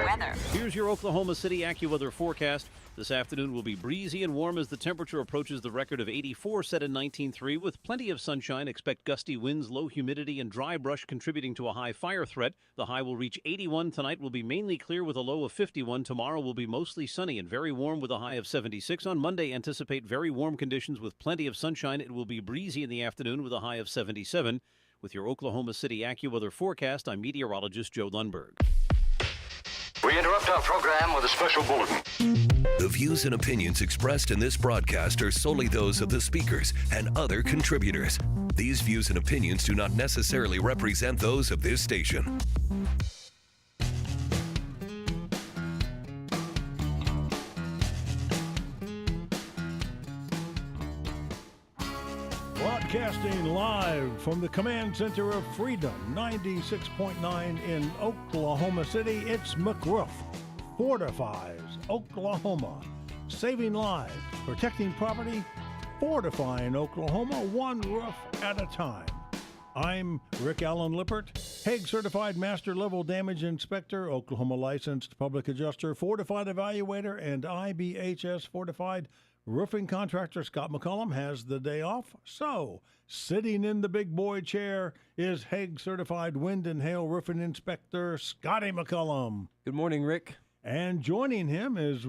Weather. Here's your Oklahoma City AccuWeather forecast. This afternoon will be breezy and warm as the temperature approaches the record of 84 set in 19.3 with plenty of sunshine. Expect gusty winds, low humidity, and dry brush contributing to a high fire threat. The high will reach 81 tonight, will be mainly clear with a low of 51. Tomorrow will be mostly sunny and very warm with a high of 76. On Monday, anticipate very warm conditions with plenty of sunshine. It will be breezy in the afternoon with a high of 77. With your Oklahoma City AccuWeather forecast, I'm meteorologist Joe Lundberg. We interrupt our program with a special bulletin. The views and opinions expressed in this broadcast are solely those of the speakers and other contributors. These views and opinions do not necessarily represent those of this station. Broadcasting live from the Command Center of Freedom, 96.9 in Oklahoma City, it's McRoof Fortifies, Oklahoma. Saving lives, protecting property, fortifying Oklahoma, one roof at a time. I'm Rick Allen Lippert, Hague Certified Master Level Damage Inspector, Oklahoma Licensed Public Adjuster, Fortified Evaluator, and IBHS Fortified Roofing Contractor Scott McCollum has the day off, so sitting in the big boy chair is Hague Certified Wind and Hail Roofing Inspector Scotty McCollum. Good morning, Rick. And joining him is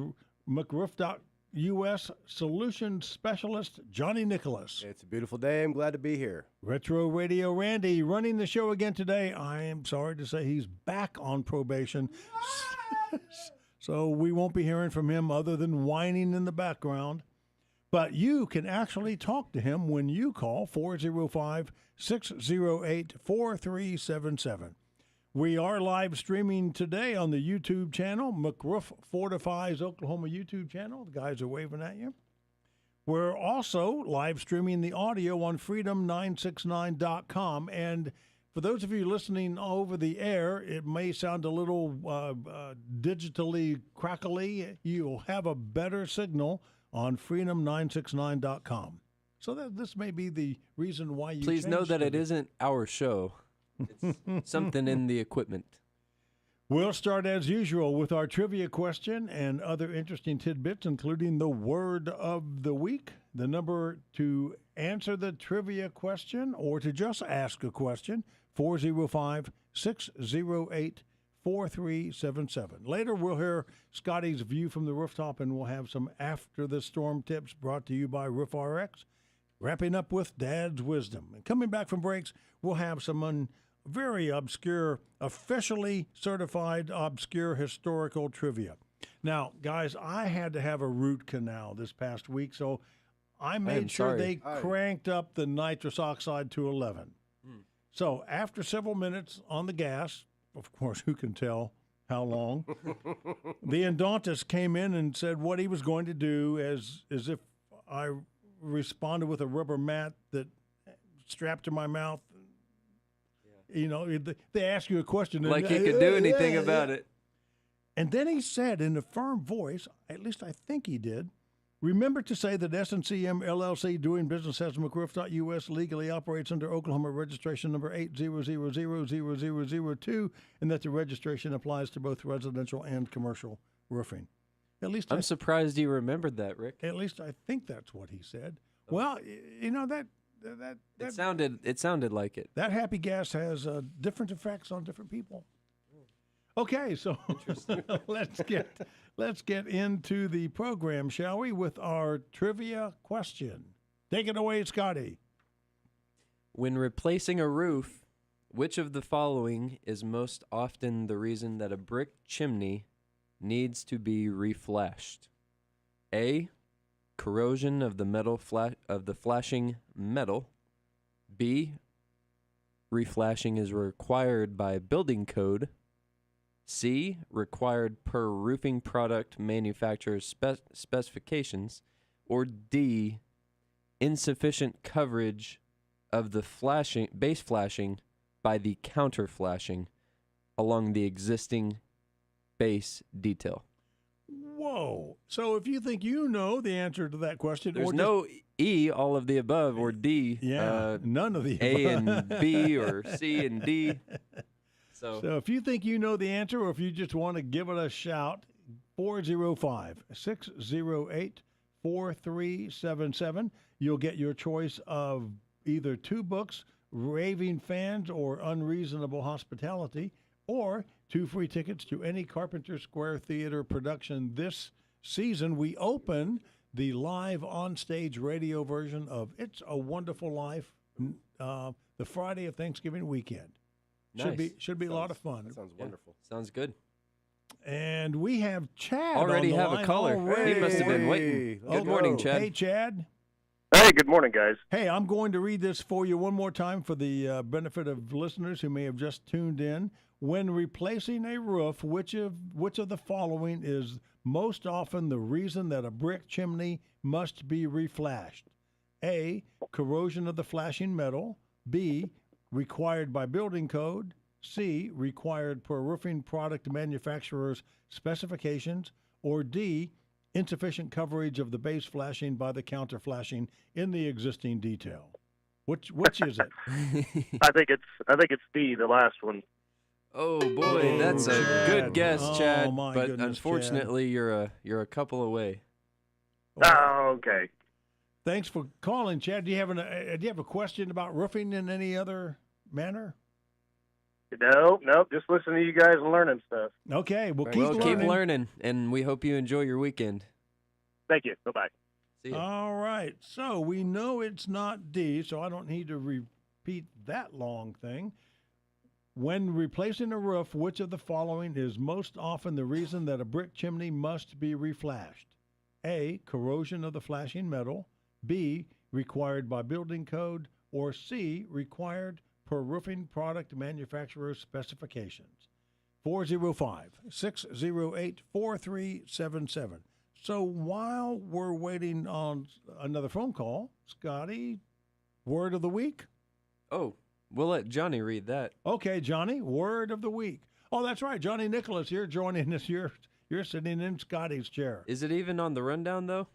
McRoof.US Solutions Specialist Johnny Nicholas. It's a beautiful day. I'm glad to be here. Retro Radio Randy running the show again today. I am sorry to say he's back on probation. So we won't be hearing from him other than whining in the background. But you can actually talk to him when you call 405-608-4377. We are live streaming today on the YouTube channel, McRoof Fortifies Oklahoma YouTube channel. The guys are waving at you. We're also live streaming the audio on freedom969.com. And for those of you listening over the air, it may sound a little digitally crackly. You'll have a better signal on freedom969.com. So this may be the reason why you Please know that it isn't our show. It's something in the equipment. We'll start as usual with our trivia question and other interesting tidbits, including the word of the week. The number to answer the trivia question or to just ask a question, 405-608-4377. Later, we'll hear Scotty's view from the rooftop, and we'll have some after-the-storm tips brought to you by RoofRx. Wrapping up with Dad's Wisdom. And coming back from breaks, we'll have some very obscure, officially certified obscure historical trivia. Now, guys, I had to have a root canal this past week, so I made sure they cranked up the nitrous oxide to 11. So after several minutes on the gas, of course, who can tell how long, the endodontist came in and said what he was going to do as if I responded with a rubber mat that strapped to my mouth. Yeah. You know, they ask you a question. Like he could do anything about it. And then he said in a firm voice, at least I think he did, remember to say that S&CM LLC, doing business as McRoof.US, legally operates under Oklahoma registration number 800000002, and that the registration applies to both residential and commercial roofing. At least I'm surprised you remembered that, Rick. At least I think that's what he said. Well, you know, that it sounded like it. That happy gas has different effects on different people. Okay, so let's get into the program, shall we, with our trivia question. Take it away, Scotty. When replacing a roof, which of the following is most often the reason that a brick chimney needs to be reflashed? A, corrosion of the metal of the flashing metal. B, reflashing is required by building code. C, required per roofing product manufacturer's specifications. Or D, insufficient coverage of the base flashing by the counter flashing along the existing base detail. Whoa. So if you think you know the answer to that question, there's no E, all of the above, or D. Yeah, none of the A above. and B, or C and D. So So if you think you know the answer or if you just want to give it a shout, 405-608-4377. You'll get your choice of either 2 books, Raving Fans or Unreasonable Hospitality, or 2 free tickets to any Carpenter Square Theater production this season. We open the live on-stage radio version of It's a Wonderful Life the Friday of Thanksgiving weekend. nice. Should be a lot of fun. That sounds Yeah, wonderful. sounds good. And we have Chad Already on the have a line caller. already. He must have been waiting. Hey, Good let's morning, go. Chad. Hey, Chad. Hey, good morning, guys. Hey, I'm going to read this for you one more time for the benefit of listeners who may have just tuned in. When replacing a roof, which of the following is most often the reason that a brick chimney must be reflashed? A, corrosion of the flashing metal. B, required by building code. C, required per roofing product manufacturer's specifications. Or D, insufficient coverage of the base flashing by the counter flashing in the existing detail. Which is it? I think it's B, the last one. Oh boy, that's a Chad. good guess, Oh, Chad. my But goodness, unfortunately, you're a couple away. Oh, okay. Thanks for calling, Chad. Do you have a question about roofing in any other manner? Nope. Just listening to you guys and learning stuff. Okay, well, Thanks, keep Well, learning. keep learning, and we hope you enjoy your weekend. Thank you. Bye-bye. See ya. All right, so we know it's not D, so I don't need to repeat that long thing. When replacing a roof, which of the following is most often the reason that a brick chimney must be reflashed? A, corrosion of the flashing metal. B, required by building code. Or C, required per roofing product manufacturer's specifications. 405-608-4377. So while we're waiting on another phone call, Scotty, word of the week? Oh, we'll let Johnny read that. Okay, Johnny, word of the week. Oh, that's right. Johnny Nicholas here joining us. You're sitting in Scotty's chair. Is it even on the rundown though?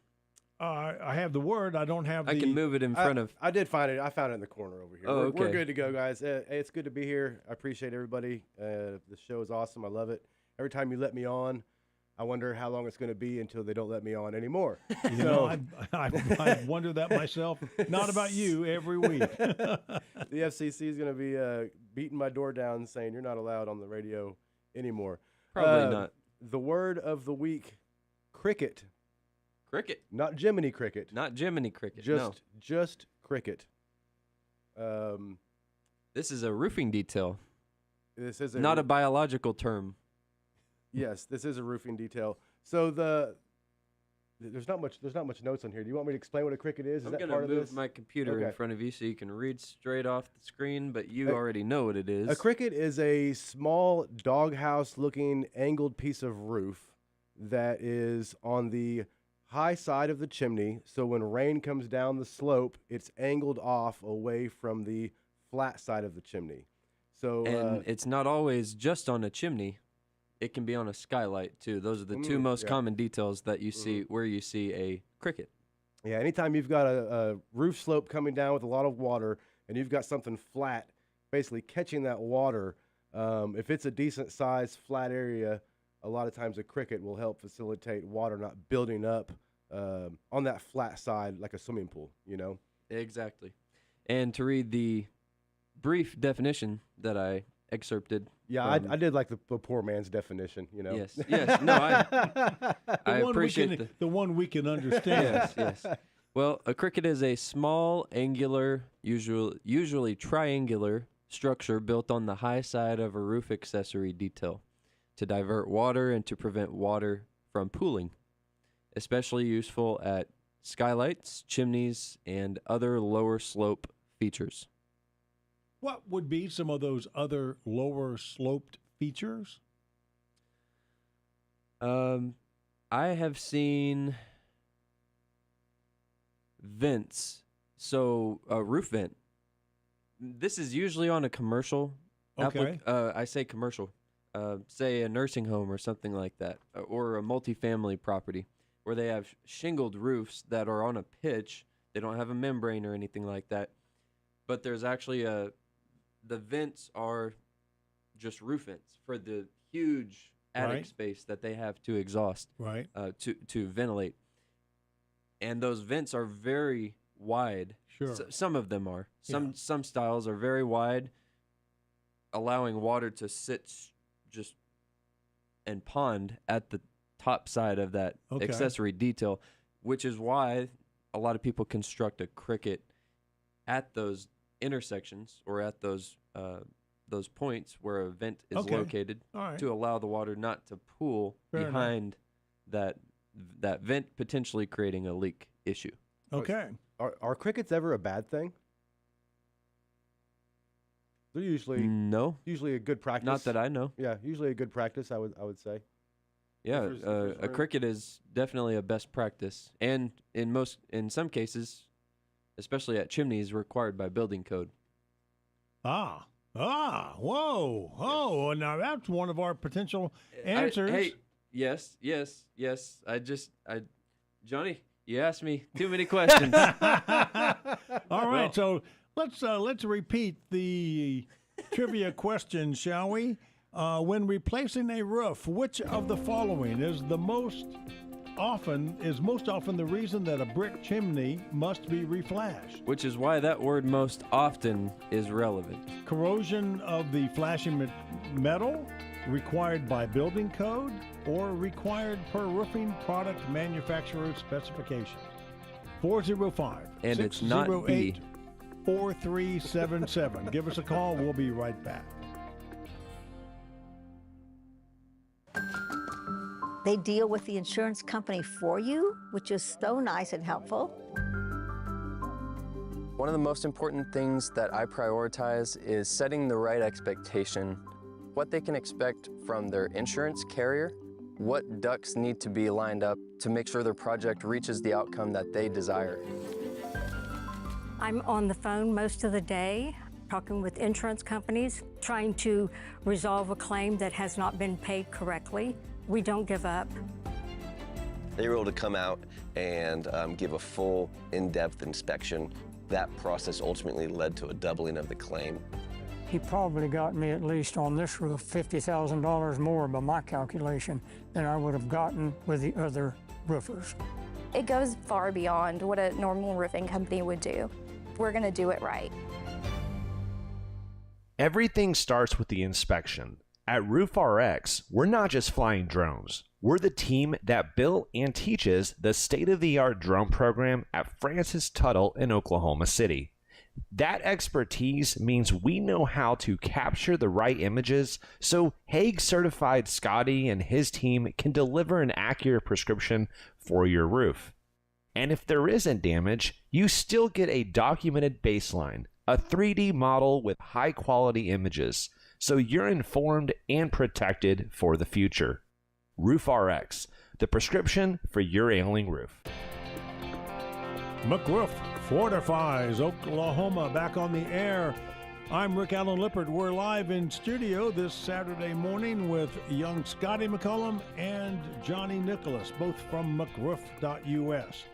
I have the word. I don't have the... I can move it in front of. I did find it. I found it in the corner over here. Oh, We're okay. good to go, guys. Hey, it's good to be here. I appreciate everybody. The show is awesome. I love it. Every time you let me on, I wonder how long it's going to be until they don't let me on anymore. You know, I wonder that myself. Not about you every week. The FCC is going to be beating my door down saying you're not allowed on the radio anymore. Probably not. The word of the week, cricket. Cricket, Not Jiminy Cricket. not Jiminy Cricket. Just cricket. This is a roofing detail, This is not a biological term. Yes, this is a roofing detail. So there's not much notes on here. Do you want me to explain what a cricket is? Is I'm that gonna part of move this? my computer in Okay. front of you so you can read straight off the screen, but you A- already know what it is. A cricket is a small doghouse-looking angled piece of roof that is on the high side of the chimney. So when rain comes down the slope, it's angled off away from the flat side of the chimney. So And it's not always just on a chimney. It can be on a skylight too. Those are the two most yeah. common details that you see where you see a cricket. yeah, anytime you've got a roof slope coming down with a lot of water and you've got something flat, basically catching that water, if it's a decent sized flat area, a lot of times a cricket will help facilitate water not building up on that flat side like a swimming pool, you know? Exactly. And to read the brief definition that I excerpted. Yeah, I did like the poor man's definition, you know? Yes. No, I appreciate the one we can understand. yes. Well, a cricket is a small, angular, usually triangular structure built on the high side of a roof accessory detail to divert water and to prevent water from pooling. Especially useful at skylights, chimneys, and other lower slope features. What would be some of those other lower sloped features? I have seen vents, so a roof vent. This is usually on a commercial. Okay. I say commercial. Say a nursing home or something like that, or a multifamily property where they have shingled roofs that are on a pitch. They don't have a membrane or anything like that, but there's actually the vents are just roof vents for the huge attic Right. space that they have to exhaust, Right. to ventilate. And those vents are very wide. Sure. Some of them are. Yeah. Some styles are very wide, allowing water to sit just and pond at the top side of that Okay. accessory detail, which is why a lot of people construct a cricket at those intersections or at those points where a vent is Okay. located All right. to allow the water not to pool Fair enough. behind that vent, potentially creating a leak issue. Okay. Are crickets ever a bad thing? They're usually No, a good practice. not that I know. Yeah, usually a good practice. I would say. Yeah, there's room. a cricket is definitely a best practice, and in some cases, especially at chimneys, required by building code. Whoa. Now that's one of our potential answers. Yes. Johnny, you asked me too many questions. All right, Well- so let's repeat the trivia question, shall we? When replacing a roof, which of the following is most often the reason that a brick chimney must be reflashed? Which is why that word "most often" is relevant. Corrosion of the flashing metal, required by building code, or required per roofing product manufacturer specification? 405 And it's not B. 4377. Give us a call. We'll be right back. They deal with the insurance company for you, which is so nice and helpful. One of the most important things that I prioritize is setting the right expectation, what they can expect from their insurance carrier, what ducks need to be lined up to make sure their project reaches the outcome that they desire. I'm on the phone most of the day, talking with insurance companies, trying to resolve a claim that has not been paid correctly. We don't give up. They were able to come out and give a full, in-depth inspection. That process ultimately led to a doubling of the claim. He probably got me, at least on this roof, $50,000 more by my calculation than I would have gotten with the other roofers. It goes far beyond what a normal roofing company would do. We're going to do it right. Everything starts with the inspection. At RoofRx, we're not just flying drones. We're the team that built and teaches the state-of-the-art drone program at Francis Tuttle in Oklahoma City. That expertise means we know how to capture the right images so Hague-certified Scotty and his team can deliver an accurate prescription for your roof. And if there isn't damage, you still get a documented baseline, a 3D model with high-quality images, so you're informed and protected for the future. RoofRx, the prescription for your ailing roof. McRoof Fortifies, Oklahoma, back on the air. I'm Rick Allen Lippert. We're live in studio this Saturday morning with young Scotty McCullum and Johnny Nicholas, both from McRoof.us.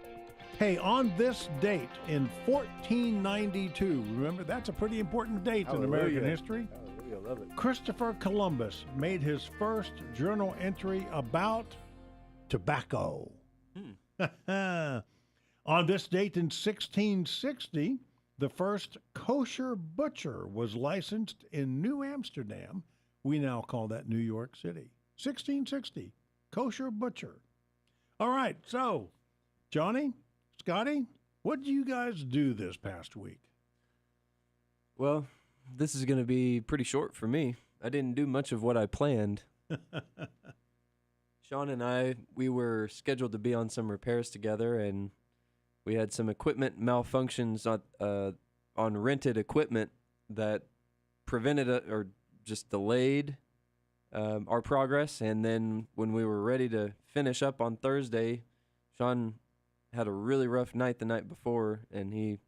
Hey, on this date in 1492, remember that's a pretty important date in American history. Hallelujah, love it. Christopher Columbus made his first journal entry about tobacco. On this date in 1660, the first kosher butcher was licensed in New Amsterdam. We now call that New York City. 1660, kosher butcher. All right, so Johnny, Scotty, what did you guys do this past week? Well, this is going to be pretty short for me. I didn't do much of what I planned. Sean and I, we were scheduled to be on some repairs together, and we had some equipment malfunctions on rented equipment that prevented or just delayed our progress. And then when we were ready to finish up on Thursday, Sean had a really rough night the night before, and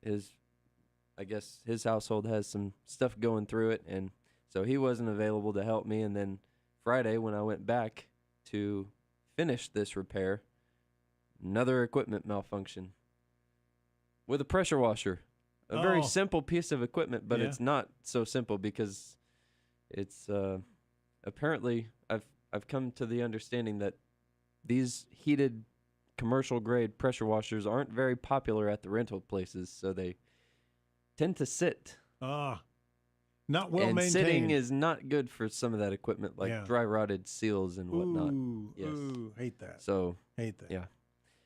I guess his household has some stuff going through it, and so he wasn't available to help me. And then Friday, when I went back to finish this repair, another equipment malfunction with a pressure washer. A very simple piece of equipment, but it's not so simple because It's apparently I've come to the understanding that these heated commercial grade pressure washers aren't very popular at the rental places, so they tend to sit. Not well and maintained. Sitting is not good for some of that equipment, like dry rotted seals and whatnot. Ooh, hate that. So hate that. Yeah.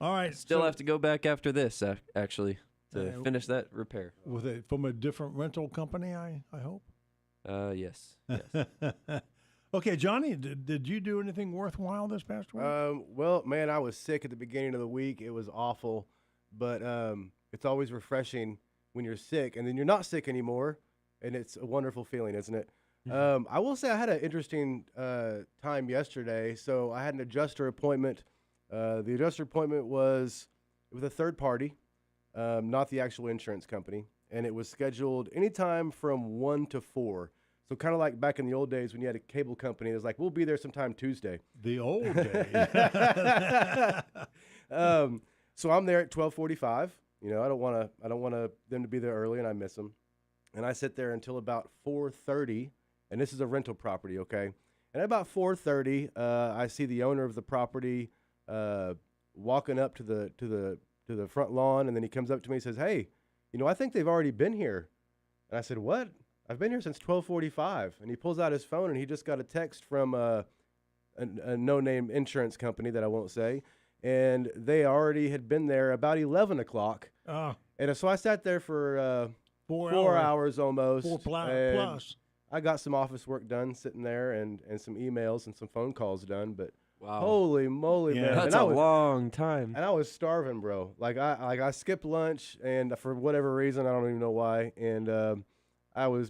All right. Still have to go back after this, actually, to finish that repair. With it from a different rental company, I hope. Yes. Yes. Okay, Johnny, did you do anything worthwhile this past week? Well, man, I was sick at the beginning of the week. It was awful, but it's always refreshing when you're sick, and then you're not sick anymore, and it's a wonderful feeling, isn't it? I will say I had an interesting time yesterday. So I had an adjuster appointment. The adjuster appointment was with a third party, not the actual insurance company, and it was scheduled anytime from 1 to 4. So kind of like back in the old days when you had a cable company, it was like, we'll be there sometime Tuesday. The old days. So I'm there at 12:45. You know, I don't want them to be there early, and I miss them. And I sit there until about 4:30, and this is a rental property, okay? And at about 4:30, I see the owner of the property walking up to the front lawn, and then he comes up to me and says, "Hey, you know, I think they've already been here." And I said, "What? I've been here since 12:45." And he pulls out his phone, and he just got a text from a no-name insurance company that I won't say, and they already had been there about 11 o'clock. And so I sat there for 4 hours almost. 4 plus. I got some office work done sitting there and some emails and some phone calls done, but wow, holy moly, man. That's a long time. And I was starving, bro. I skipped lunch, and for whatever reason, I don't even know why, and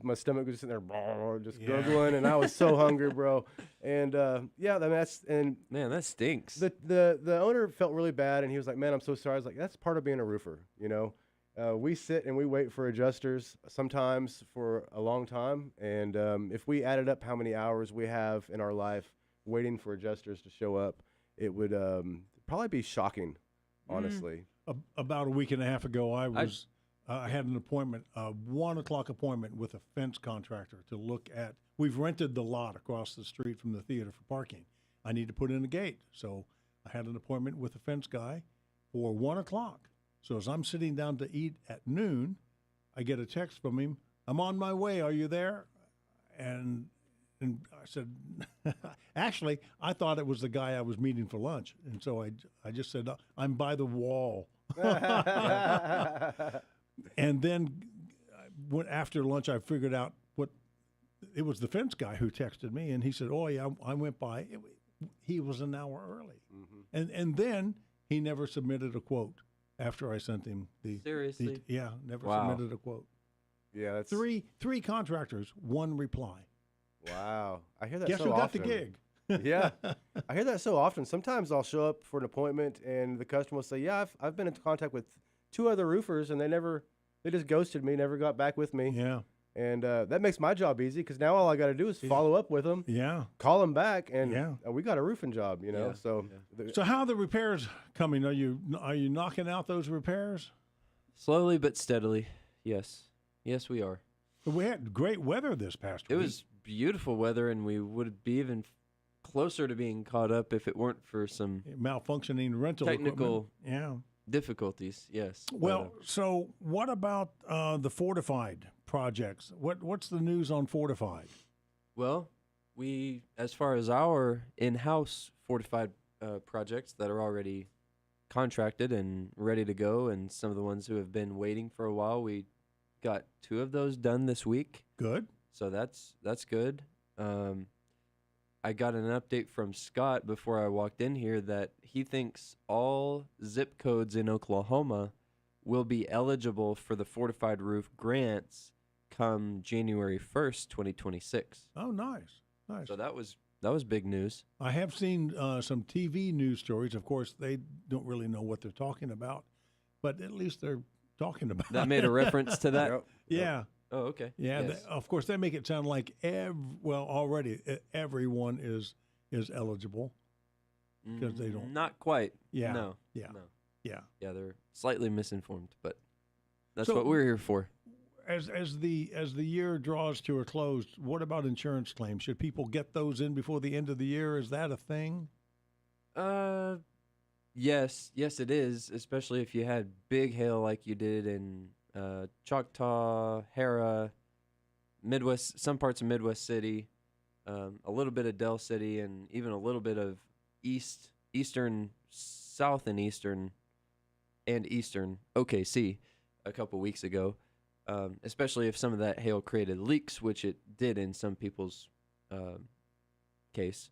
my stomach was sitting there just gurgling, and I was so hungry, bro. And man, that stinks. The owner felt really bad, and he was like, "Man, I'm so sorry." I was like, "That's part of being a roofer, you know." We sit and we wait for adjusters sometimes for a long time, and if we added up how many hours we have in our life waiting for adjusters to show up, it would probably be shocking, honestly. About a week and a half ago, I had an appointment, a 1 o'clock appointment with a fence contractor to look at. We've rented the lot across the street from the theater for parking. I need to put in a gate, so I had an appointment with a fence guy for 1 o'clock. So as I'm sitting down to eat at noon, I get a text from him. "I'm on my way. Are you there?" And I said, actually, I thought it was the guy I was meeting for lunch. And so I just said, "I'm by the wall." And then after lunch, I figured out it was the fence guy who texted me. And he said, "Oh, yeah, I went by." He was an hour early. Mm-hmm. And then he never submitted a quote. After I sent him Seriously? Never submitted a quote. Yeah, that's three contractors, one reply. Wow, I hear that. Guess so who got often. the gig? Yeah, I hear that so often. Sometimes I'll show up for an appointment, and the customer will say, "Yeah, I've been in contact with 2 other roofers, and they just ghosted me, never got back with me." Yeah, and that makes my job easy because now all I got to do is follow up with them. Yeah, call them back, and we got a roofing job, you know. Yeah. So how are the repairs coming? Are you knocking out those repairs? Slowly but steadily. Yes, we are. We had great weather this past week. It was beautiful weather, and we would be even closer to being caught up if it weren't for some malfunctioning rental technical difficulties. Yes. Well, so what about the Fortified projects? What's the news on Fortified? Well, as far as our in-house Fortified projects that are already contracted and ready to go, and some of the ones who have been waiting for a while, we got 2 of those done this week. Good. So that's good. I got an update from Scott before I walked in here that he thinks all zip codes in Oklahoma will be eligible for the Fortified Roof grants come January 1st, 2026. Oh, nice. So that was big news. I have seen some TV news stories. Of course, they don't really know what they're talking about, but at least they're talking about that. Made a reference to that? Yeah. Oh, okay. Yeah, yes. Of course, they make it sound like already everyone is eligible because they don't. Not quite. Yeah. No. Yeah. No. Yeah. Yeah, they're slightly misinformed, but that's what we're here for. as the year draws to a close, what about insurance claims? Should people get those in before the end of the year? Is that a thing? Yes, it is, especially if you had big hail like you did in Choctaw, Hara, Midwest, some parts of Midwest City, a little bit of Del City, and even a little bit of south and eastern OKC a couple weeks ago. Especially if some of that hail created leaks, which it did in some people's case.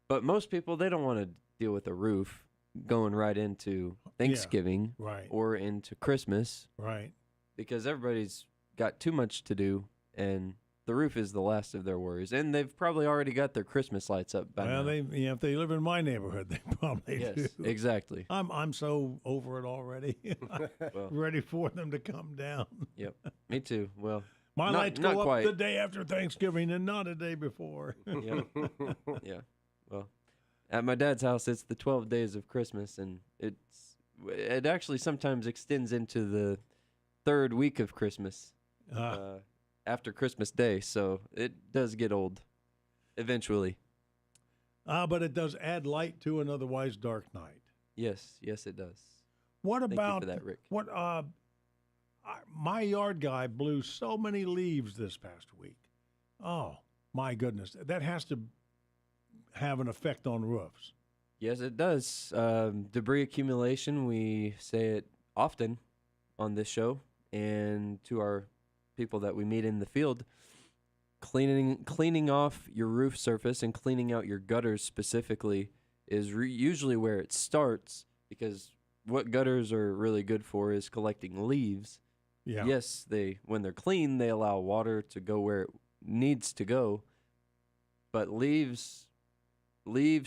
But most people, they don't want to deal with a roof going right into Thanksgiving or into Christmas. Right. Because everybody's got too much to do, and the roof is the last of their worries. And they've probably already got their Christmas lights up by now. If they live in my neighborhood, they probably do. Yes, exactly. I'm so over it already. Well, ready for them to come down. Yep, me too. Well, my lights not go quite. up the day after Thanksgiving and not a day before. Yeah. Well, at my dad's house, it's the 12 days of Christmas, and it actually sometimes extends into the third week of Christmas. After Christmas Day, so it does get old eventually. But it does add light to an otherwise dark night. Yes, it does. What Thank about you for that, Rick? My yard guy blew so many leaves this past week. Oh, my goodness. That has to have an effect on roofs. Yes, it does. Debris accumulation, we say it often on this show and to our people that we meet in the field. Cleaning off your roof surface and cleaning out your gutters specifically is usually where it starts, because what gutters are really good for is collecting leaves. Yeah. Yes, when they're clean, they allow water to go where it needs to go. But leaves,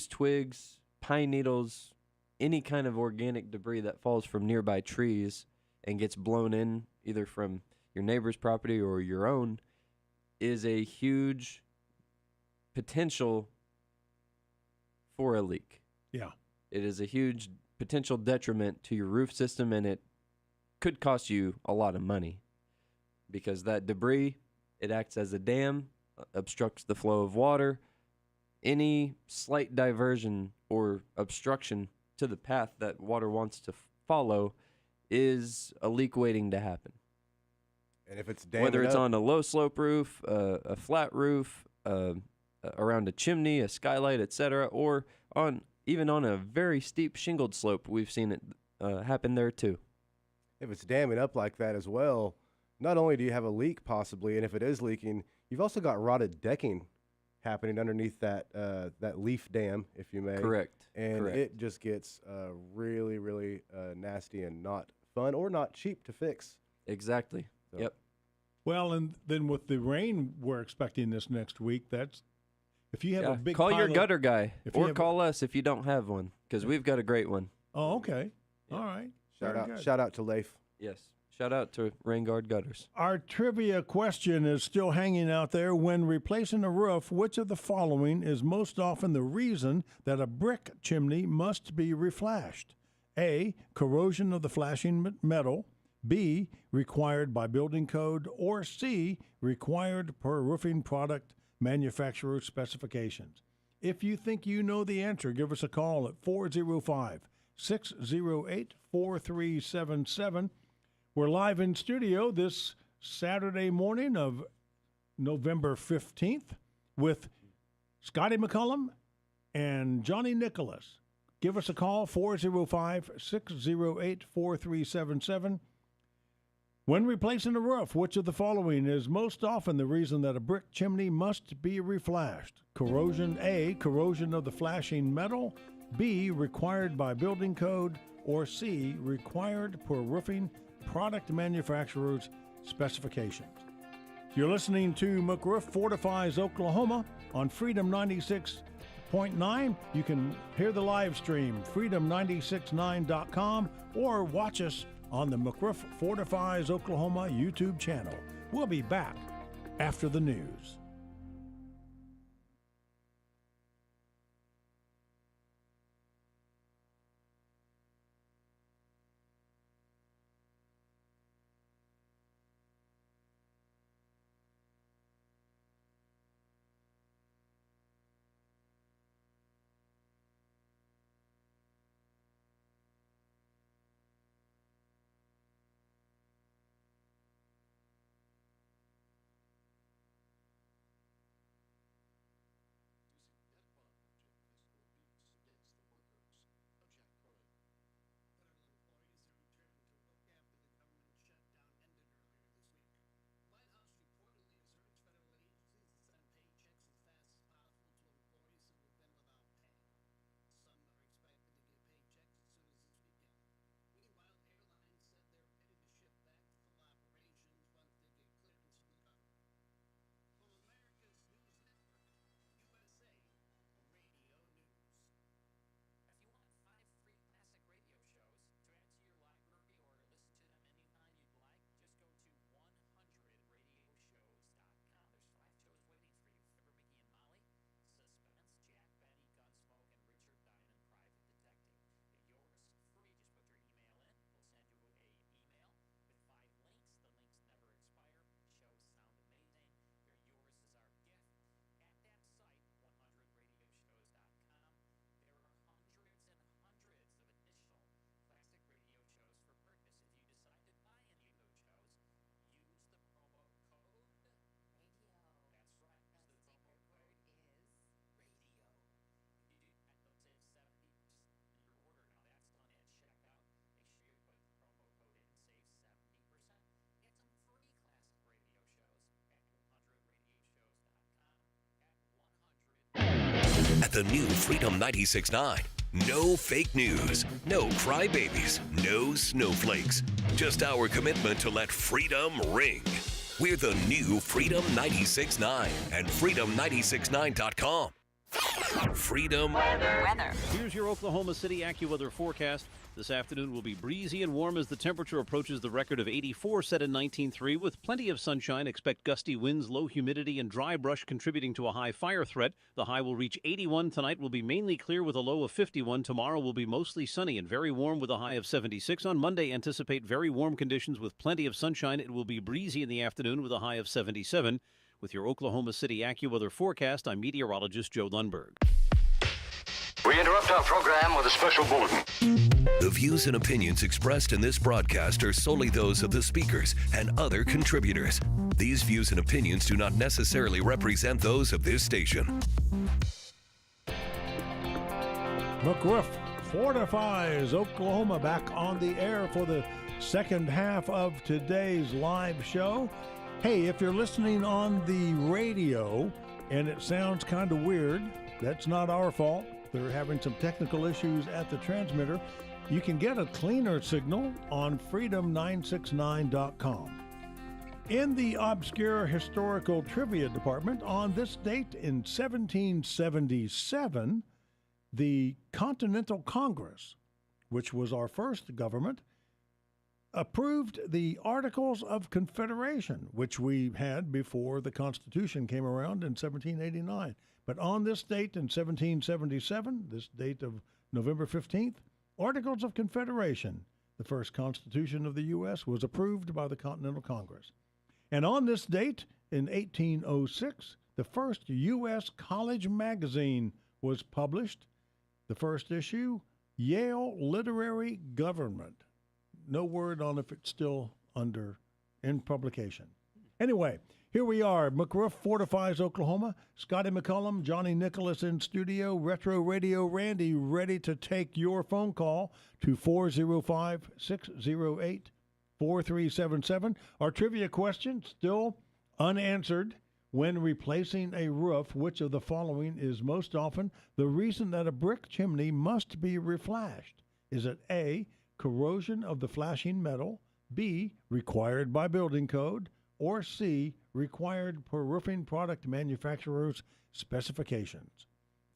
twigs, pine needles, any kind of organic debris that falls from nearby trees and gets blown in either from your neighbor's property or your own is a huge potential for a leak. Yeah. It is a huge potential detriment to your roof system, and it could cost you a lot of money because that debris, it acts as a dam, obstructs the flow of water. Any slight diversion or obstruction to the path that water wants to follow is a leak waiting to happen. And if it's damming whether it's up, on a low slope roof, a flat roof, around a chimney, a skylight, etc., or even on a very steep shingled slope, we've seen it happen there too. if it's damming up like that as well, not only do you have a leak possibly, and if it is leaking, you've also got rotted decking happening underneath that that leaf dam, if you may. Correct. And Correct. it just gets really, really nasty and not fun or not cheap to fix. Exactly. So. Yep. Well, and then with the rain we're expecting this next week, that's if you have a big call your pile gutter guy, if you or have- call us if you don't have one, because we've got a great one. Oh, okay. All right. Very good. Shout out to Leif. Yes. Shout out to Rain Guard Gutters. Our trivia question is still hanging out there. When replacing a roof, which of the following is most often the reason that a brick chimney must be reflashed? A, corrosion of the flashing metal. B, required by building code. Or C, required per roofing product manufacturer specifications. If you think you know the answer, give us a call at 405-608-4377. We're live in studio this Saturday morning of November 15th with Scotty McCullum and Johnny Nicholas. Give us a call, 405-608-4377. When replacing a roof, which of the following is most often the reason that a brick chimney must be reflashed? Corrosion. A, corrosion of the flashing metal. B, required by building code. Or C, required per roofing product manufacturer's specifications. You're listening to McRoof Fortifies Oklahoma on Freedom 96.9. You can hear the live stream, freedom969.com, or watch us on the McRoof Fortifies Oklahoma YouTube channel. We'll be back after the news. At the new Freedom 96.9, no fake news, no crybabies, no snowflakes. Just our commitment to let freedom ring. We're the new Freedom 96.9 and freedom969.com. Freedom Weather. Here's your Oklahoma City AccuWeather forecast. This afternoon will be breezy and warm as the temperature approaches the record of 84 set in 1903 with plenty of sunshine. Expect gusty winds, low humidity, and dry brush contributing to a high fire threat. The high will reach 81 tonight, will be mainly clear with a low of 51. Tomorrow will be mostly sunny and very warm with a high of 76. On Monday, anticipate very warm conditions with plenty of sunshine. It will be breezy in the afternoon with a high of 77. With your Oklahoma City AccuWeather forecast, I'm meteorologist Joe Lundberg. We interrupt our program with a special bulletin. The views and opinions expressed in this broadcast are solely those of the speakers and other contributors. These views and opinions do not necessarily represent those of this station. McRoof Fortifies Oklahoma back on the air for the second half of today's live show. Hey, if you're listening on the radio and it sounds kind of weird, that's not our fault. They're having some technical issues at the transmitter. You can get a cleaner signal on freedom969.com. In the obscure historical trivia department, on this date in 1777, the Continental Congress, which was our first government, approved the Articles of Confederation, which we had before the Constitution came around in 1789. But on this date in 1777, this date of November 15th, Articles of Confederation, the first Constitution of the U.S., was approved by the Continental Congress. And on this date in 1806, the first U.S. college magazine was published. The first issue, Yale Literary Government. No word on if it's still in publication. Anyway, here we are, McRoof Fortifies Oklahoma. Scotty McCullum, Johnny Nicholas in studio, Retro Radio Randy ready to take your phone call to 405-608-4377. Our trivia question still unanswered. When replacing a roof, which of the following is most often the reason that a brick chimney must be reflashed? Is it A, corrosion of the flashing metal, B, required by building code, or C, required per roofing product manufacturer's specifications?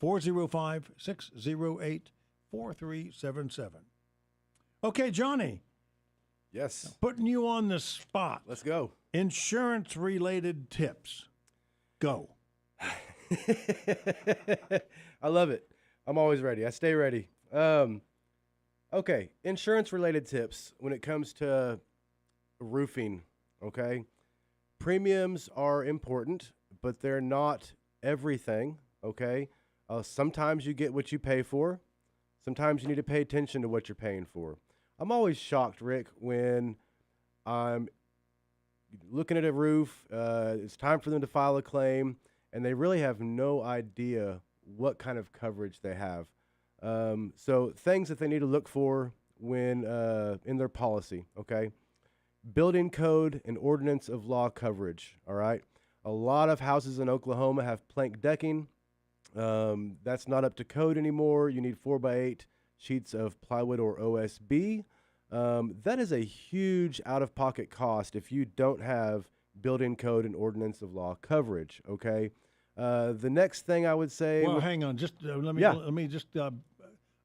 405-608-4377. Okay, Johnny. Yes. Putting you on the spot. Let's go. Insurance-related tips. Go. I love it. I'm always ready. I stay ready. Okay, insurance-related tips when it comes to roofing, okay? Premiums are important, but they're not everything, okay? Sometimes you get what you pay for. Sometimes you need to pay attention to what you're paying for. I'm always shocked, Rick, when I'm looking at a roof, it's time for them to file a claim, and they really have no idea what kind of coverage they have. So things that they need to look for when in their policy, okay? Building code and ordinance of law coverage, all right? A lot of houses in Oklahoma have plank decking. That's not up to code anymore. You need 4x8 sheets of plywood or OSB. That is a huge out-of-pocket cost if you don't have building code and ordinance of law coverage, okay? The next thing I would say... Well, hang on. Just let me just...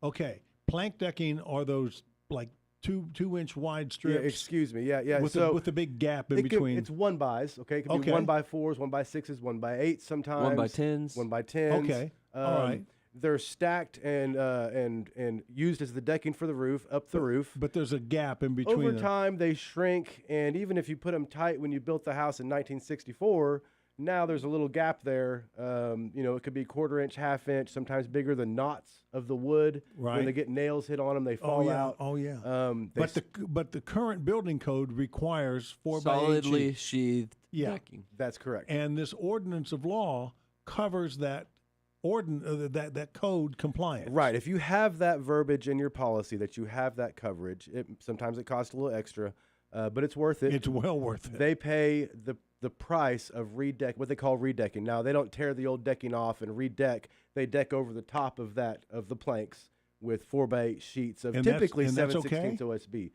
okay. Plank decking are those, like, two-inch wide strips. Yeah, excuse me. Yeah. With the big gap in between. It's 1x, okay? It could be 1x4s, 1x6s, 1x8s sometimes. 1x10s. 1x10s. Okay. All right. They're stacked and used as the decking for the roof, up the roof. But there's a gap in between. Over time, they shrink, and even if you put them tight when you built the house in 1964, now there's a little gap there. It could be 1/4 inch, 1/2 inch, sometimes bigger than knots of the wood. Right. When they get nails hit on them, they fall out. Oh yeah. But the current building code requires 4x8 solidly sheathed decking. That's correct. And this ordinance of law covers that that code compliance. Right. If you have that verbiage in your policy that you have that coverage, sometimes it costs a little extra, but it's worth it. It's well worth it. They pay the the price of what they call redecking. Now, they don't tear the old decking off and redeck. They deck over the top of the planks with 4x8 sheets of typically 7/16 OSB.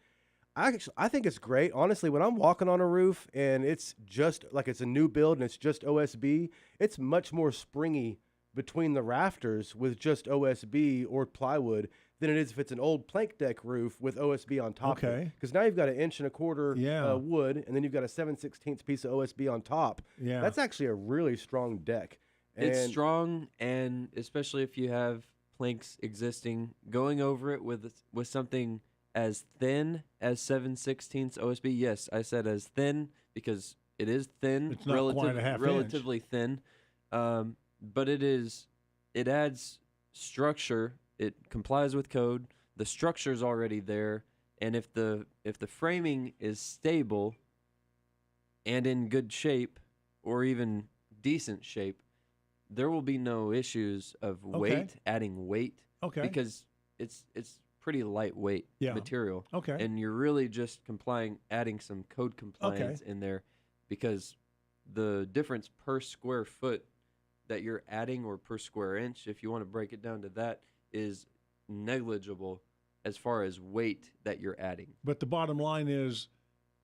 I think it's great. Honestly, when I'm walking on a roof and it's just like it's a new build and it's just OSB, it's much more springy between the rafters with just OSB or plywood than it is if it's an old plank deck roof with OSB on top of it. Because now you've got an 1.25 inch wood, and then you've got a 7/16 piece of OSB on top. Yeah. That's actually a really strong deck. It's strong, and especially if you have planks existing, going over it with something as thin as 7/16 OSB. Yes, I said as thin because it is thin. It's not quite a half relatively inch. Thin. But it adds structure. It complies with code. The structure's already there, and if the framing is stable and in good shape, or even decent shape, there will be no issues of adding weight. Okay. Because it's pretty lightweight material. Okay. And you're really just adding some code compliance in there, because the difference per square foot that you're adding, or per square inch, if you want to break it down to that, is negligible as far as weight that you're adding. But the bottom line is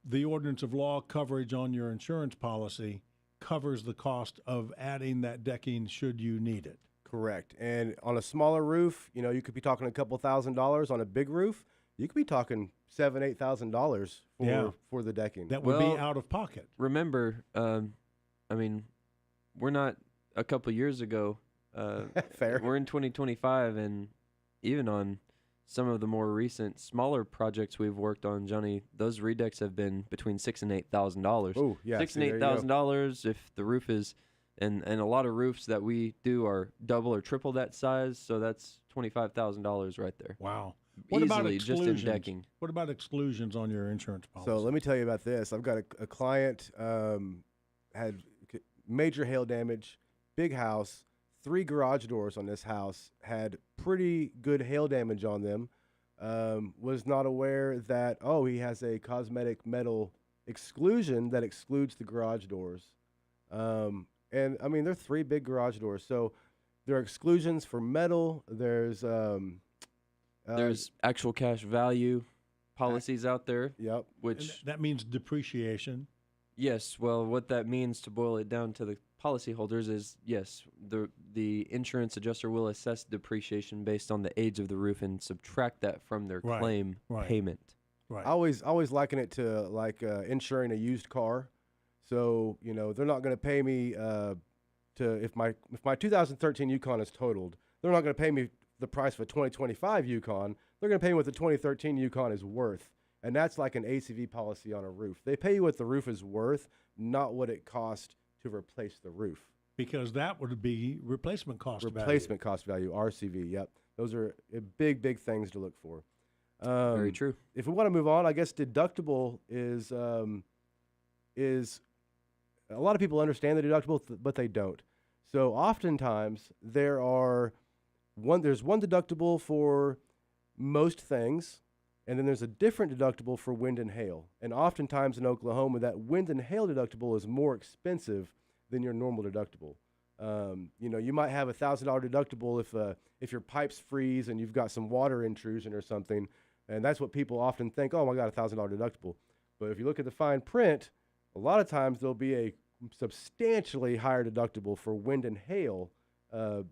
the ordinance of law coverage on your insurance policy covers the cost of adding that decking should you need it. Correct. And on a smaller roof, you could be talking a couple $1,000s. On a big roof, you could be talking $7,000-8,000 for the decking. That would be out of pocket. Remember, we're not a couple years ago. Fair. We're in 2025, and even on some of the more recent smaller projects we've worked on, Johnny, those redecks have been between $6,000 and $8,000. Oh, yeah. $6,000 and $8,000 if the roof is, and a lot of roofs that we do are double or triple that size, so that's $25,000 right there. Wow. What about exclusions? Just in decking. What about exclusions on your insurance policy? So let me tell you about this. I've got a client had major hail damage, big house. 3 garage doors on this house had pretty good hail damage on them. Was not aware that, he has a cosmetic metal exclusion that excludes the garage doors. And they're 3 big garage doors. So there are exclusions for metal. There's actual cash value policies out there. Yep. Which that means depreciation. Yes. Well, what that means, to boil it down to the policyholders, is yes, the insurance adjuster will assess depreciation based on the age of the roof and subtract that from their claim payment. Right. I always liken it to like insuring a used car. So they're not going to pay me if my 2013 Yukon is totaled, they're not going to pay me the price of a 2025 Yukon. They're going to pay me what the 2013 Yukon is worth. And that's like an ACV policy on a roof. They pay you what the roof is worth, not what it cost to replace the roof. Because that would be replacement cost value. Replacement cost value, RCV, yep. Those are big, big things to look for. Very true. If we want to move on, I guess deductible is a lot of people understand the deductible, but they don't. So oftentimes there's one deductible for most things, and then there's a different deductible for wind and hail. And oftentimes in Oklahoma, that wind and hail deductible is more expensive than your normal deductible. You might have a $1,000 deductible if your pipes freeze and you've got some water intrusion or something, and that's what people often think. Oh, I got a $1,000 deductible. But if you look at the fine print, a lot of times there'll be a substantially higher deductible for wind and hail.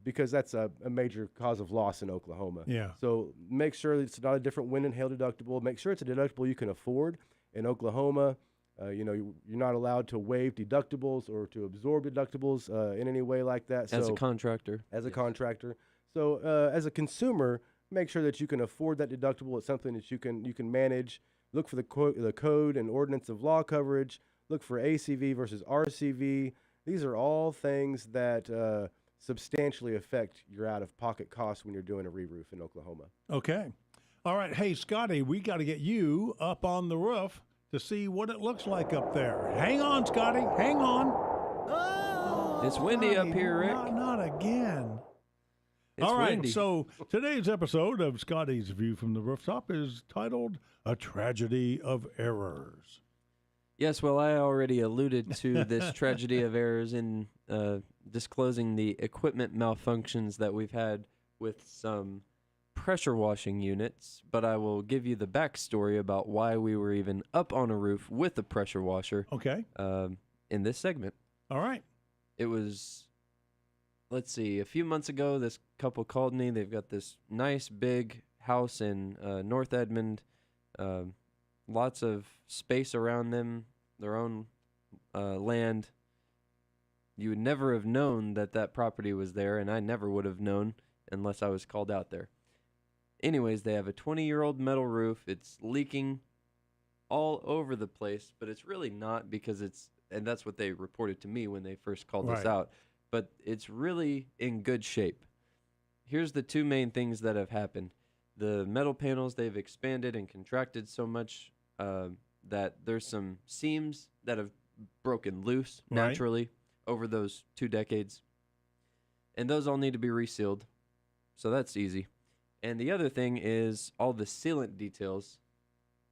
Because that's a major cause of loss in Oklahoma. Yeah. So make sure that it's not a different wind and hail deductible. Make sure it's a deductible you can afford. In Oklahoma, you're not allowed to waive deductibles or to absorb deductibles in any way like that. As a contractor. As a contractor. So as a consumer, make sure that you can afford that deductible. It's something that you can manage. Look for the code and ordinance of law coverage. Look for ACV versus RCV. These are all things that substantially affect your out-of-pocket costs when you're doing a re-roof in Oklahoma. Okay. All right. Hey, Scotty, we got to get you up on the roof to see what it looks like up there. Hang on, Scotty. Hang on. Oh, it's windy up here, Rick. Not again. It's all right. windy. So today's episode of Scotty's View from the Rooftop is titled A Tragedy of Errors. Yes, well, I already alluded to this tragedy of errors in disclosing the equipment malfunctions that we've had with some pressure washing units, but I will give you the backstory about why we were even up on a roof with a pressure washer. Okay. In this segment. All right. It was, let's see, a few months ago, this couple called me. They've got this nice big house in North Edmond, lots of space around them, their own land. You would never have known that that property was there, and I never would have known unless I was called out there. Anyways, they have a 20-year-old metal roof. It's leaking all over the place, but it's really not because and that's what they reported to me when they first called us out, but it's really in good shape. Here's the two main things that have happened. The metal panels, they've expanded and contracted so much that there's some seams that have broken loose naturally over those 2 decades. And those all need to be resealed. So that's easy. And the other thing is all the sealant details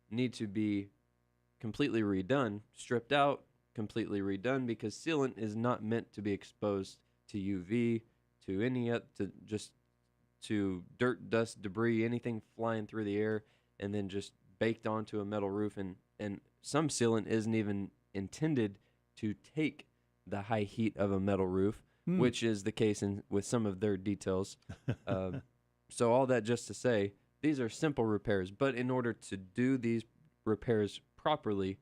need to be completely redone, stripped out, completely redone, because sealant is not meant to be exposed to UV, to dirt, dust, debris, anything flying through the air, and then just baked onto a metal roof. And some sealant isn't even intended to take the high heat of a metal roof, which is the case with some of their details. So all that just to say, these are simple repairs, but in order to do these repairs properly,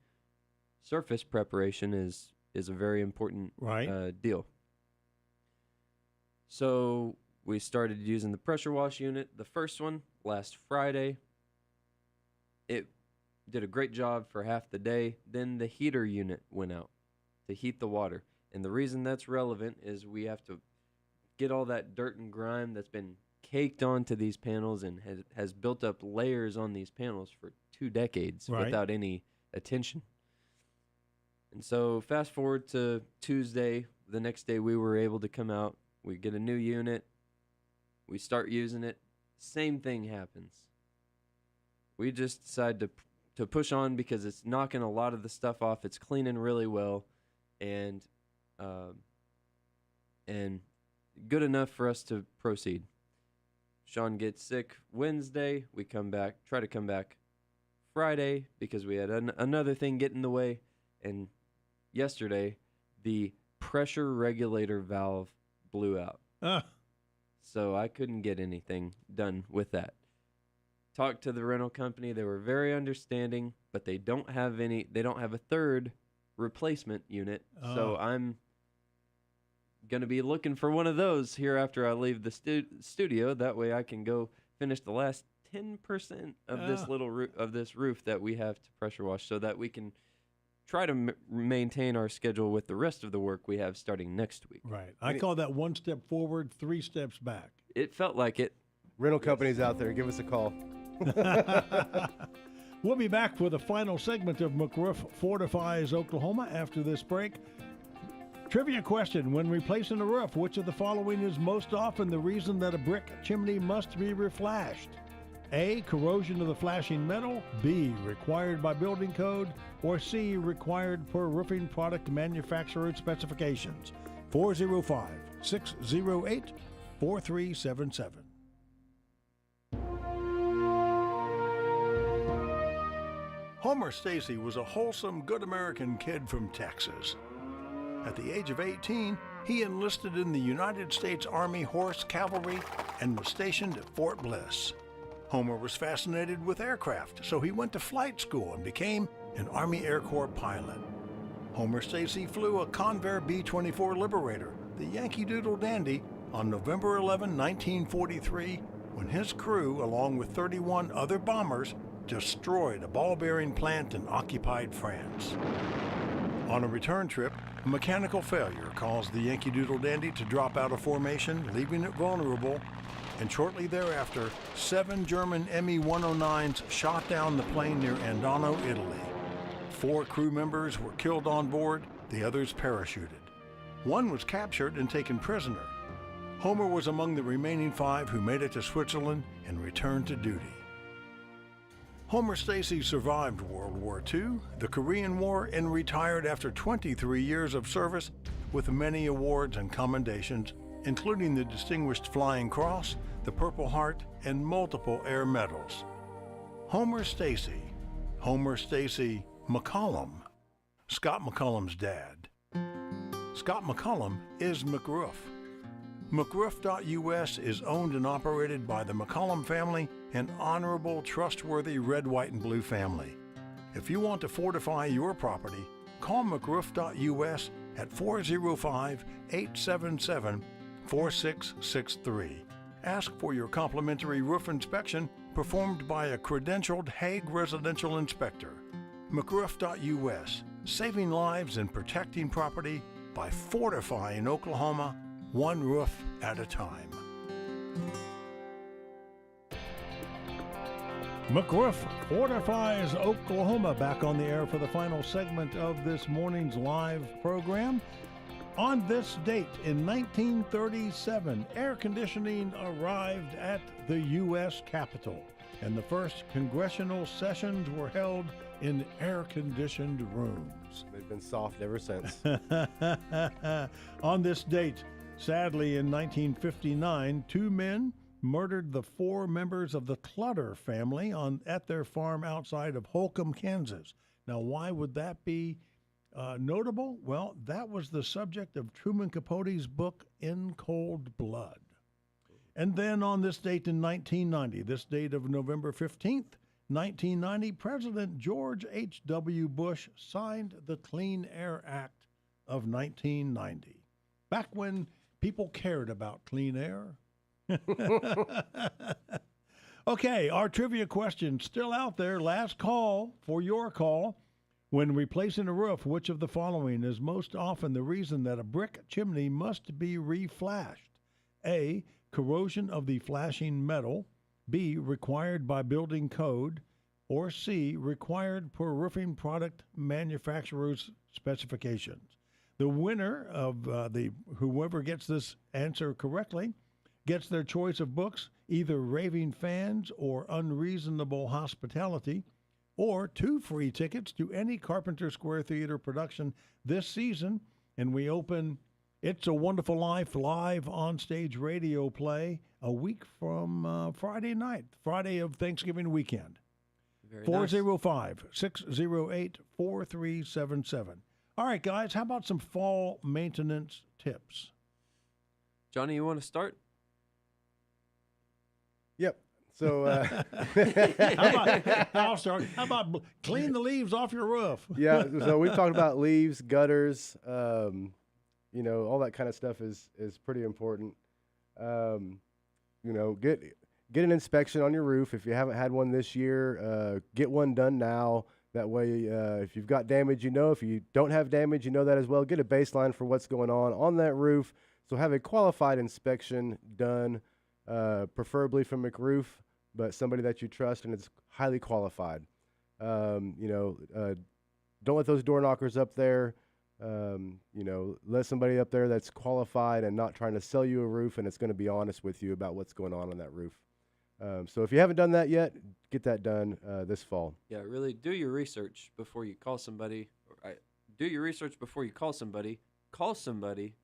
surface preparation is a very important deal. So we started using the pressure wash unit, the first one, last Friday. It did a great job for half the day. Then the heater unit went out to heat the water. And the reason that's relevant is we have to get all that dirt and grime that's been caked onto these panels and has built up layers on these panels for 2 decades without any attention. And so fast forward to Tuesday, the next day we were able to come out. We get a new unit. We start using it. Same thing happens. We just decide to push on because it's knocking a lot of the stuff off. It's cleaning really well, and good enough for us to proceed. Sean gets sick Wednesday. We try to come back Friday because we had another thing get in the way. And yesterday, the pressure regulator valve blew out. So I couldn't get anything done with that. Talked to the rental company. They were very understanding, but they don't have a third replacement unit. So I'm going to be looking for one of those here after I leave the studio. That way I can go finish the last 10% of this this roof that we have to pressure wash, so that we can try to maintain our schedule with the rest of the work we have starting next week. Right. I call that 1 step forward, 3 steps back. It felt like it. Rental companies out there, give us a call. We'll be back with the final segment of McRoof Fortifies Oklahoma after this break. Trivia question: when replacing a roof, which of the following is most often the reason that a brick chimney must be reflashed? A, corrosion of the flashing metal, B, required by building code, or C, required per roofing product manufacturer specifications. 405-608-4377. Homer Stacy was a wholesome, good American kid from Texas. At the age of 18, he enlisted in the United States Army Horse Cavalry and was stationed at Fort Bliss. Homer was fascinated with aircraft, so he went to flight school and became an Army Air Corps pilot. Homer Stacy flew a Convair B-24 Liberator, the Yankee Doodle Dandy, on November 11, 1943, when his crew, along with 31 other bombers, destroyed a ball-bearing plant in occupied France. On a return trip, a mechanical failure caused the Yankee Doodle Dandy to drop out of formation, leaving it vulnerable, and shortly thereafter, 7 German Me-109s shot down the plane near Andano, Italy. 4 crew members were killed on board, the others parachuted. 1 was captured and taken prisoner. Homer was among the remaining 5 who made it to Switzerland and returned to duty. Homer Stacy survived World War II, the Korean War, and retired after 23 years of service with many awards and commendations, including the Distinguished Flying Cross, the Purple Heart, and multiple air medals. Homer Stacy McCollum, Scott McCollum's dad. Scott McCollum is McRoof. McRoof.us is owned and operated by the McCollum family, an honorable, trustworthy red, white, and blue family. If you want to fortify your property, call McRoof.us at 405-877-4663. Ask for your complimentary roof inspection performed by a credentialed Hague residential inspector. McRoof.us, saving lives and protecting property by fortifying Oklahoma, one roof at a time. McRoof Fortifies Oklahoma back on the air for the final segment of this morning's live program. On this date in 1937, air conditioning arrived at the U.S. Capitol, and the first congressional sessions were held in air-conditioned rooms. They've been soft ever since. On this date, sadly in 1959, two men murdered the four members of the Clutter family at their farm outside of Holcomb, Kansas. Now, why would that be notable? Well, that was the subject of Truman Capote's book, In Cold Blood. And then on this date in 1990, this date of November 15th, 1990, President George H.W. Bush signed the Clean Air Act of 1990. Back when people cared about clean air. Okay, our trivia question still out there. Last call for your call. When replacing a roof, which of the following is most often the reason that a brick chimney must be reflashed? A, corrosion of the flashing metal. B, required by building code. Or C, required per roofing product manufacturer's specifications. The winner of whoever gets this answer correctly gets their choice of books, either Raving Fans or Unreasonable Hospitality, or 2 free tickets to any Carpenter Square Theater production this season. And we open It's a Wonderful Life live on-stage radio play a week from Friday night, Friday of Thanksgiving weekend. 405-608-4377. All right, guys, how about some fall maintenance tips? Johnny, you want to start? Yep. So I'll start. How about clean the leaves off your roof? Yeah. So we've talked about leaves, gutters, all that kind of stuff is pretty important. Get an inspection on your roof. If you haven't had one this year, get one done now. That way, if you've got damage, if you don't have damage, that as well. Get a baseline for what's going on that roof. So have a qualified inspection done, preferably from McRoof, but somebody that you trust and is highly qualified. Don't let those door knockers up there. Let somebody up there that's qualified and not trying to sell you a roof, and it's going to be honest with you about what's going on that roof. So if you haven't done that yet, get that done this fall. Yeah, really do your research before you call somebody. Do your research before you call somebody. Call somebody.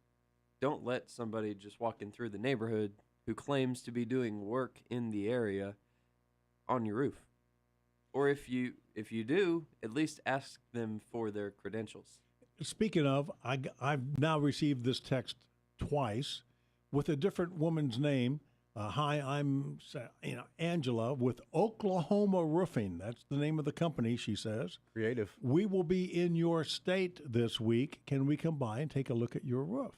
Don't let somebody just walk in through the neighborhood who claims to be doing work in the area on your roof. Or if you do, at least ask them for their credentials. Speaking of, I've now received this text twice with a different woman's name. Hi, I'm Angela with Oklahoma Roofing. That's the name of the company, she says. Creative. We will be in your state this week. Can we come by and take a look at your roof?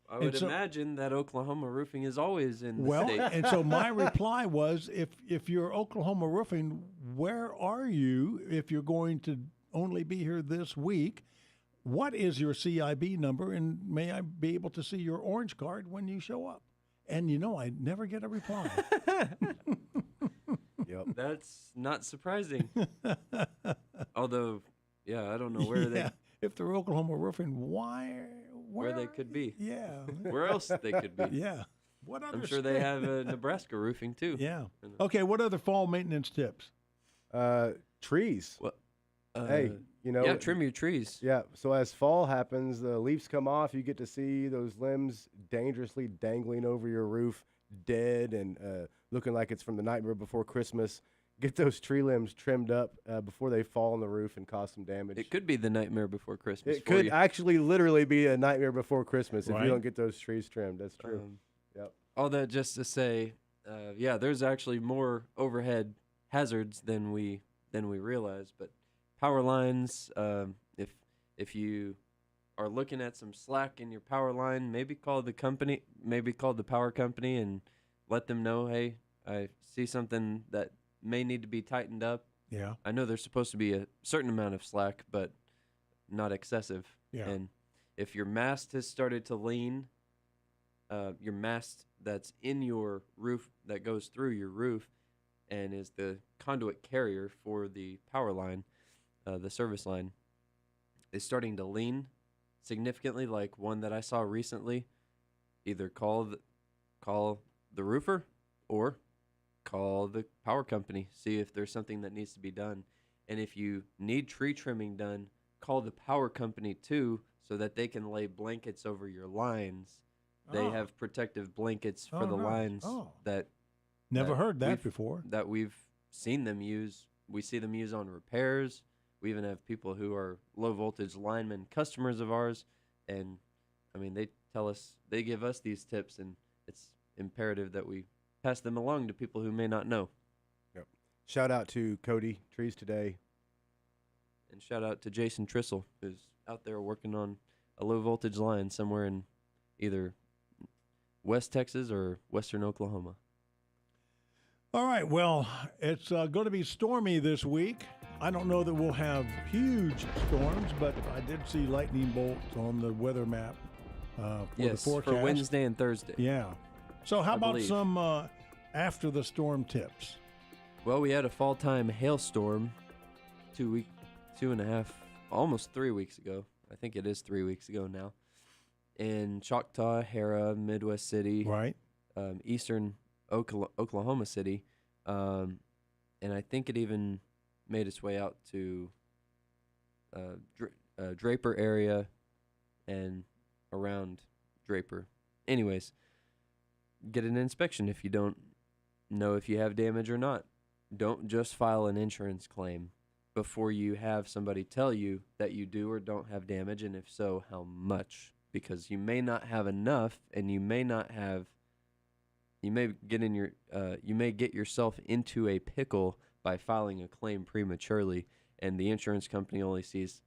I would imagine that Oklahoma Roofing is always in the state. And so my reply was, if you're Oklahoma Roofing, where are you if you're going to only be here this week? What is your CIB number, and may I be able to see your orange card when you show up? And I never get a reply. Yep. That's not surprising. Although, I don't know where they... If they're Oklahoma Roofing, where they could be. Yeah. Where else they could be. Yeah. What other I'm sure they have Nebraska Roofing, too. Yeah. Okay, what other fall maintenance tips? Trees. Well, hey, you know. Yeah, trim your trees. Yeah. So as fall happens, the leaves come off. You get to see those limbs dangerously dangling over your roof, dead and looking like it's from the Nightmare Before Christmas. Get those tree limbs trimmed up before they fall on the roof and cause some damage. It could be the Nightmare Before Christmas. It could actually literally be a Nightmare Before Christmas if Right. you don't get those trees trimmed. That's true. Yep. All that just to say, yeah, there's actually more overhead hazards than we realize. But power lines, if you are looking at some slack in your power line, maybe call the power company and let them know, hey, I see something that may need to be tightened up. Yeah. I know there's supposed to be a certain amount of slack, but not excessive. Yeah. And if your mast has started to lean, your mast that's in your roof, that goes through your roof and is the conduit carrier for the power line, the service line, is starting to lean significantly, like one that I saw recently, either call the roofer or call the power company, see if there's something that needs to be done. And if you need tree trimming done, call the power company too, so that they can lay blankets over your lines. They have protective blankets for the nice. lines that Never heard that before. That we've seen them use. We see them use on repairs. We even have people who are low voltage linemen, customers of ours, and I mean they give us these tips, and it's imperative that we pass them along to people who may not know. Yep. Shout out to Cody Trees Today. And shout out to Jason Trissel, who's out there working on a low voltage line somewhere in either West Texas or Western Oklahoma. All right, well, it's going to be stormy this week. I don't know that we'll have huge storms, but I did see lightning bolts on the weather map for the forecast. For Wednesday and Thursday. Yeah. So how about believe. some after the storm tips? Well, we had a fall-time hailstorm 2.5, almost 3 weeks ago. I think it is 3 weeks ago now. In Choctaw, Hera, Midwest City, right, eastern Oklahoma City, and I think it even made its way out to Draper area and around Draper. Anyways, get an inspection if you don't know if you have damage or not. Don't just file an insurance claim before you have somebody tell you that you do or don't have damage, and if so, how much. Because you may not have enough, and you may get yourself into a pickle by filing a claim prematurely, and the insurance company only sees,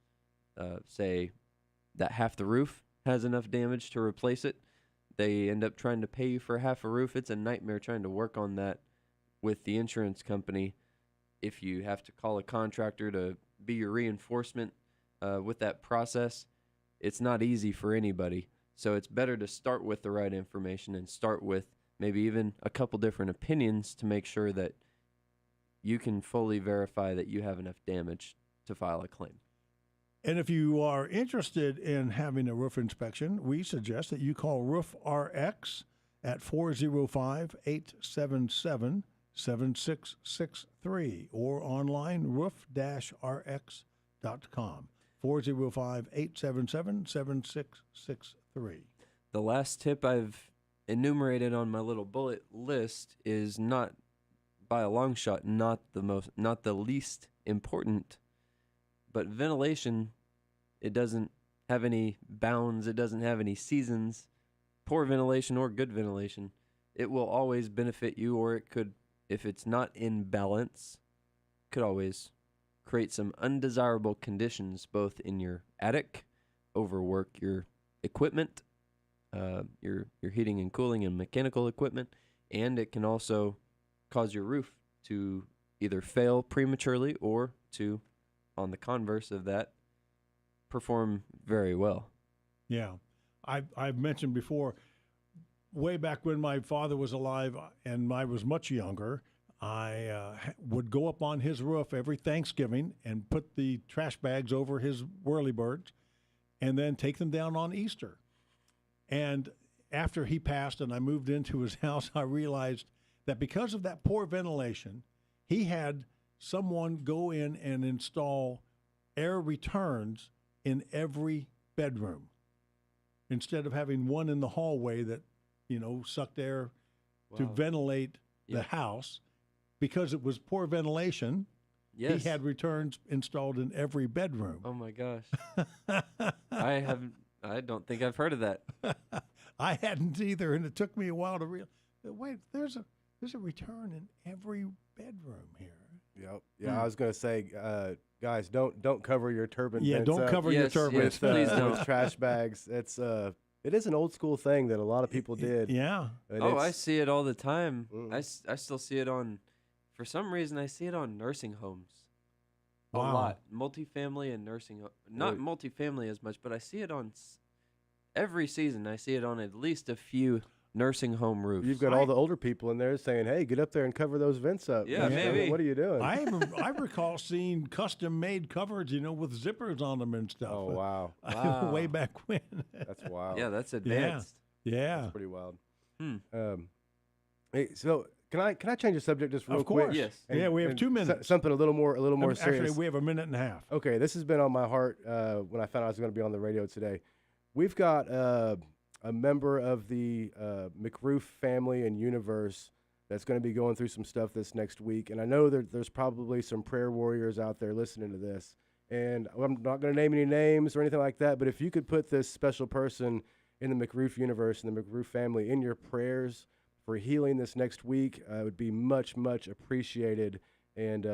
say, that half the roof has enough damage to replace it. They end up trying to pay you for half a roof. It's a nightmare trying to work on that with the insurance company. If you have to call a contractor to be your reinforcement with that process, it's not easy for anybody. So it's better to start with the right information and start with maybe even a couple different opinions to make sure that you can fully verify that you have enough damage to file a claim. And if you are interested in having a roof inspection, we suggest that you call Roof RX at 405-877-7663 or online roof-rx.com. 405-877-7663. The last tip I've enumerated on my little bullet list is not, by a long shot, not the least important, but ventilation, it doesn't have any bounds, it doesn't have any seasons. Poor ventilation or good ventilation, it will always benefit you, or it could, if it's not in balance, could always create some undesirable conditions both in your attic, overwork your equipment, your heating and cooling and mechanical equipment, and it can also cause your roof to either fail prematurely or to, on the converse of that, perform very well. Yeah. I've mentioned before, way back when my father was alive and I was much younger, I would go up on his roof every Thanksgiving and put the trash bags over his whirlybirds and then take them down on Easter. And after he passed and I moved into his house, I realized that because of that poor ventilation, he had someone go in and install air returns in every bedroom instead of having one in the hallway that, sucked air to ventilate the house. Because it was poor ventilation, Yes. he had returns installed in every bedroom. Oh my gosh. I don't think I've heard of that. I hadn't either, and it took me a while to realize. Wait, there's a return in every bedroom here. Yep. Yeah, I was gonna say, guys, don't cover your turbine. Yeah, vents don't up cover your turbine. Yes, please don't. with trash bags. It is an old school thing that a lot of people did. Yeah. And I see it all the time. I still see it for some reason, I see it on nursing homes. Wow. A lot. Multifamily and nursing not multifamily as much, but I see it on every season. I see it on at least a few nursing home roofs. You've got all the older people in there saying, "Hey, get up there and cover those vents up." Yeah, maybe. What are you doing? I recall seeing custom-made covers, with zippers on them and stuff. Oh, wow. Way back when. That's wild. Yeah, that's advanced. Yeah. That's pretty wild. Hey, so can I change the subject just real Of course. quick? Yes. Yeah, we have 2 minutes. Something a little more serious. Actually, we have a minute and a half. Okay, this has been on my heart when I found out I was going to be on the radio today. We've got a member of the McRoof family and universe that's going to be going through some stuff this next week. And I know there's probably some prayer warriors out there listening to this. And I'm not going to name any names or anything like that, but if you could put this special person in the McRoof universe and the McRoof family in your prayers for healing this next week, it would be much, much appreciated. And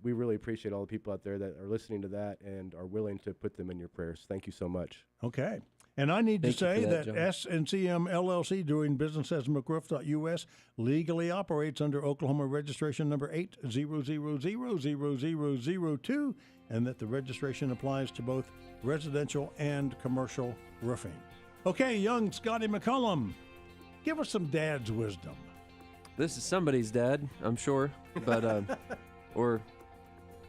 we really appreciate all the people out there that are listening to that and are willing to put them in your prayers. Thank you so much. Okay. And I need to Thank you say for that, that John. S&CM LLC, doing business as McRoof.us, legally operates under Oklahoma registration number 800000002, and that the registration applies to both residential and commercial roofing. Okay, young Scotty McCullum, give us some dad's wisdom. This is somebody's dad, I'm sure, but or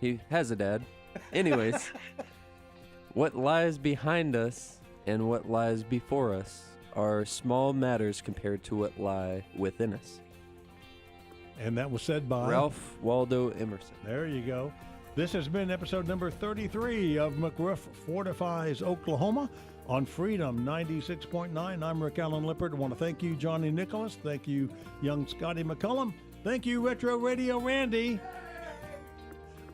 he has a dad. Anyways, what lies behind us and what lies before us are small matters compared to what lie within us. And that was said by Ralph Waldo Emerson. There you go. This has been episode number 33 of McRoof Fortifies Oklahoma on Freedom 96.9. I'm Rick Allen Lippert. I want to thank you, Johnny Nicholas. Thank you, young Scotty McCullum. Thank you, Retro Radio Randy.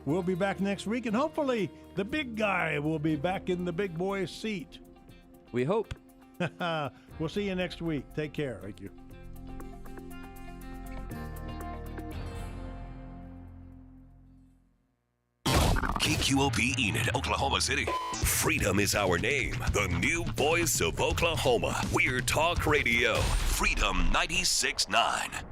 We'll be back next week, and hopefully the big guy will be back in the big boy seat. We hope. We'll see you next week. Take care. Thank you. KQOP Enid, Oklahoma City. Freedom is our name. The new voice of Oklahoma. We're Talk Radio. Freedom 96.9.